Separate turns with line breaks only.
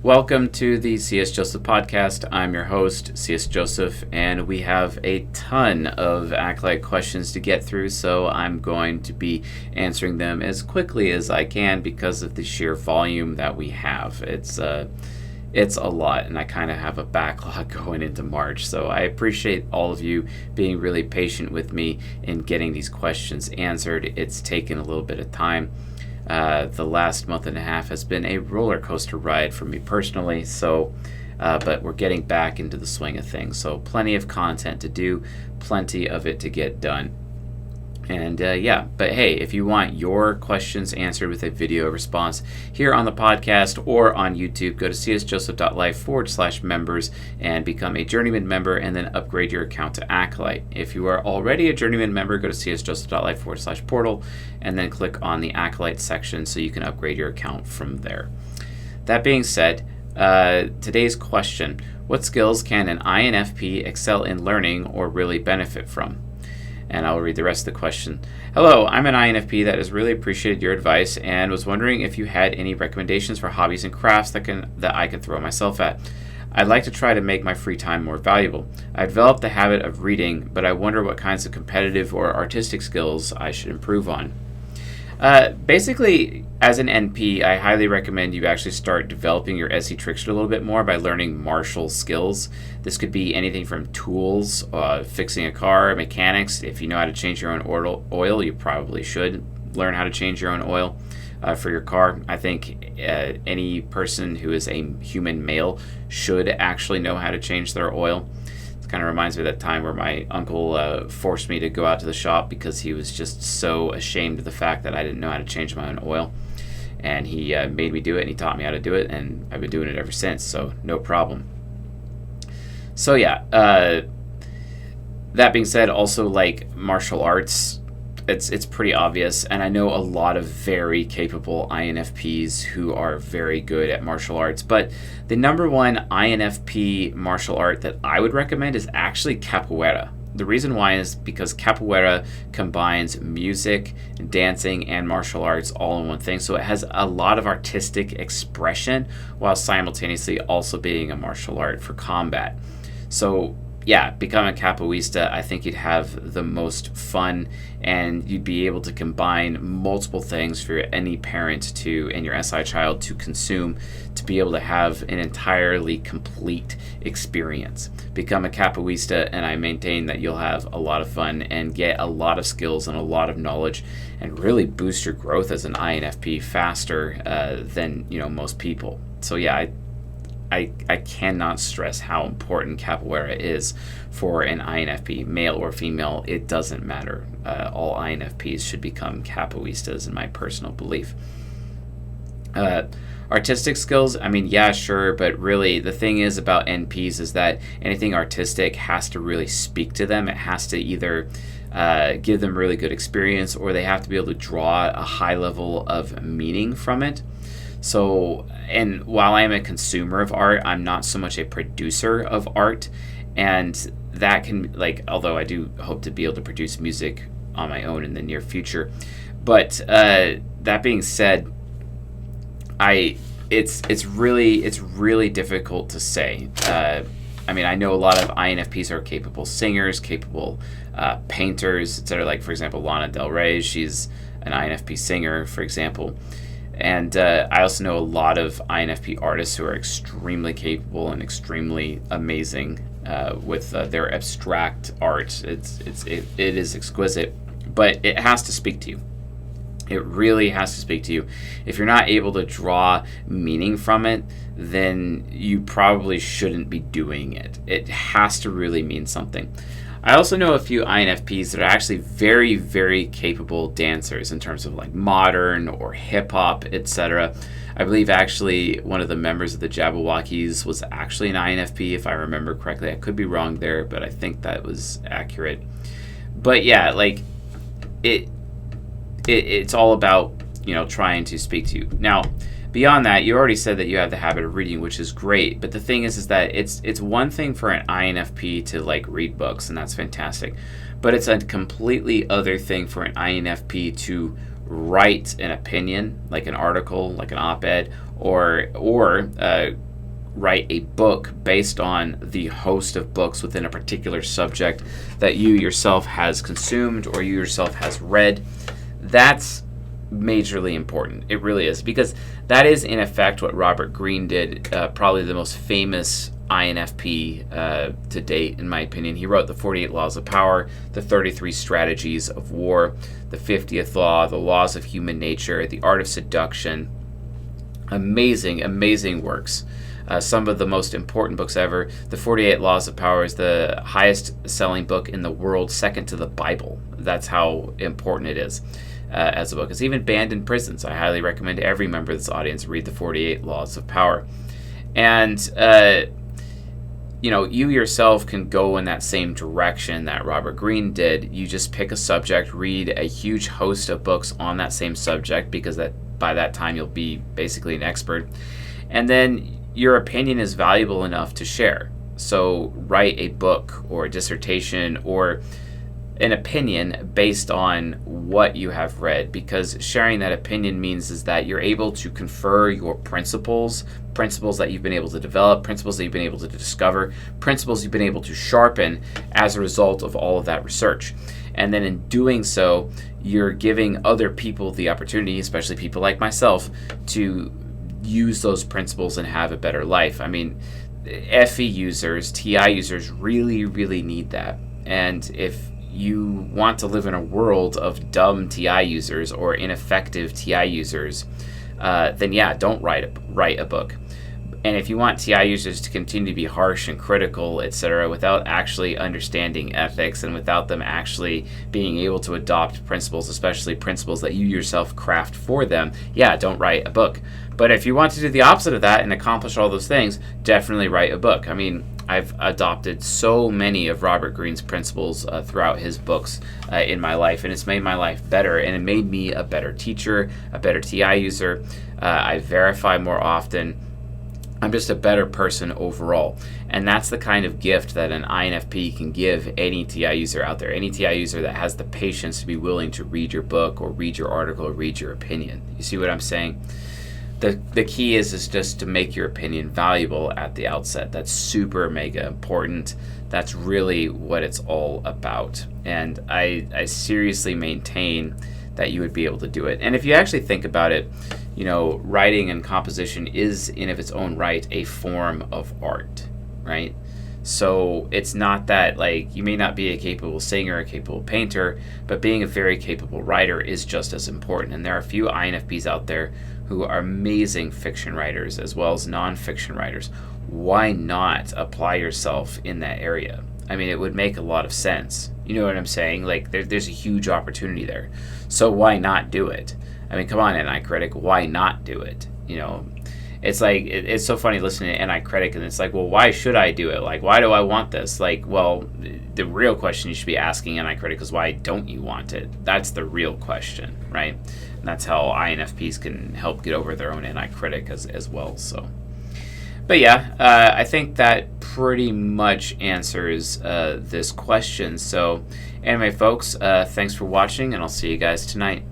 Welcome to the C.S. Joseph podcast. I'm your host, C.S. Joseph, and we have a ton of Acolyte questions to get through, so I'm going to be answering them as quickly as I can because of the sheer volume that we have. It's a lot, and I kind of have a backlog going into March, so I appreciate all of you being really patient with me in getting these questions answered. It's taken a little bit of time. The last month and a half has been a roller coaster ride for me personally, but we're getting back into the swing of things. So plenty of content to do, plenty of it to get done. And but hey, if you want your questions answered with a video response here on the podcast or on YouTube, go to csjoseph.life/members and become a Journeyman member and then upgrade your account to Acolyte. If you are already a Journeyman member, go to csjoseph.life/portal and then click on the Acolyte section so you can upgrade your account from there. That being said, today's question: what skills can an INFP excel in learning or really benefit from? And I'll read the rest of the question. Hello, I'm an INFP that has really appreciated your advice and was wondering if you had any recommendations for hobbies and crafts that I can throw myself at. I'd like to try to make my free time more valuable. I developed the habit of reading, but I wonder what kinds of competitive or artistic skills I should improve on. Basically, as an NP, I highly recommend you actually start developing your SE trickster a little bit more by learning martial skills. This could be anything from tools, fixing a car, mechanics. If you know how to change your own oil, you probably should learn how to change your own oil for your car. I think any person who is a human male should actually know how to change their oil. Kind of reminds me of that time where my uncle forced me to go out to the shop because he was just so ashamed of the fact that I didn't know how to change my own oil. And he made me do it, and he taught me how to do it, and I've been doing it ever since, so no problem. So that being said, also like martial arts, it's pretty obvious, and I know a lot of very capable INFPs who are very good at martial arts, but the number one INFP martial art that I would recommend is actually capoeira. The reason why is because capoeira combines music, dancing, and martial arts all in one thing, so it has a lot of artistic expression while simultaneously also being a martial art for combat. So yeah, become a capoeista, I think you'd have the most fun, and you'd be able to combine multiple things for any parent and your SI child to consume to be able to have an entirely complete experience. Become a capoeista, and I maintain that you'll have a lot of fun and get a lot of skills and a lot of knowledge and really boost your growth as an INFP faster than most people. So yeah, I cannot stress how important capoeira is for an INFP, male or female. It doesn't matter. All INFPs should become capoeistas, in my personal belief. Artistic skills, I mean, yeah, sure, but really the thing is about NPs is that anything artistic has to really speak to them. It has to either give them really good experience, or they have to be able to draw a high level of meaning from it. So, and while I am a consumer of art, I'm not so much a producer of art, and that can, although I do hope to be able to produce music on my own in the near future, but that being said, it's really difficult to say. I mean, I know a lot of INFPs are capable singers, capable painters, etc. Like, for example, Lana Del Rey, she's an INFP singer, for example. And I also know a lot of INFP artists who are extremely capable and extremely amazing with their abstract art. It is exquisite, but it has to speak to you. It really has to speak to you. If you're not able to draw meaning from it, then you probably shouldn't be doing it. It has to really mean something. I also know a few INFPs that are actually very, very capable dancers in terms of like modern or hip hop, etc. I believe actually one of the members of the Jabberwockies was actually an INFP, if I remember correctly. I could be wrong there, but I think that was accurate. But yeah, like it's all about, trying to speak to you. Now, beyond that, you already said that you have the habit of reading, which is great. But the thing is that it's one thing for an INFP to read books, and that's fantastic. But it's a completely other thing for an INFP to write an opinion, like an article, like an op-ed, or write a book based on the host of books within a particular subject that you yourself has consumed or you yourself has read. That's majorly important. It really is, because that is in effect what Robert Greene did, probably the most famous INFP to date, in my opinion. He wrote the 48 Laws of Power, the 33 Strategies of War, the 50th Law, the Laws of Human Nature, the Art of Seduction. Amazing works. Some of the most important books ever. The 48 Laws of Power is the highest selling book in the world, second to the Bible. That's how important it is as a book. It's even banned in prisons. I highly recommend every member of this audience read the 48 Laws of Power. And you yourself can go in that same direction that Robert Greene did. You just pick a subject, read a huge host of books on that same subject, because by that time you'll be basically an expert. And then your opinion is valuable enough to share. So write a book or a dissertation or an opinion based on what you have read, because sharing that opinion means is that you're able to confer your principles that you've been able to develop, principles that you've been able to discover, principles you've been able to sharpen as a result of all of that research. And then in doing so, you're giving other people the opportunity, especially people like myself, to use those principles and have a better life. I mean, FE users, TI users really need that. And if you want to live in a world of dumb TI users or ineffective TI users, then yeah, don't write a book. And if you want TI users to continue to be harsh and critical, etc., without actually understanding ethics and without them actually being able to adopt principles, especially principles that you yourself craft for them, yeah, don't write a book. But if you want to do the opposite of that and accomplish all those things, definitely write a book. I mean, I've adopted so many of Robert Greene's principles throughout his books in my life, and it's made my life better, and it made me a better teacher, a better TI user. I verify more often. I'm just a better person overall. And that's the kind of gift that an INFP can give any TI user out there, any TI user that has the patience to be willing to read your book or read your article or read your opinion. You see what I'm saying? The key is just to make your opinion valuable at the outset. That's super mega important. That's really what it's all about. And I seriously maintain that you would be able to do it. And if you actually think about it, writing and composition is in of its own right a form of art, right? So it's not that, like, you may not be a capable singer, a capable painter, but being a very capable writer is just as important. And there are a few INFPs out there who are amazing fiction writers as well as non-fiction writers. Why not apply yourself in that area? I mean, it would make a lot of sense. You know what I'm saying? Like, there's a huge opportunity there. So why not do it? I mean, come on, NI Critic, why not do it? It's like, it's so funny listening to NI Critic, and it's like, well, why should I do it? Like, why do I want this? Like, well, the real question you should be asking NI Critic is, why don't you want it? That's the real question, right? And that's how INFPs can help get over their own NI Critic as well, so. But yeah, I think that pretty much answers this question. So anyway, folks, thanks for watching, and I'll see you guys tonight.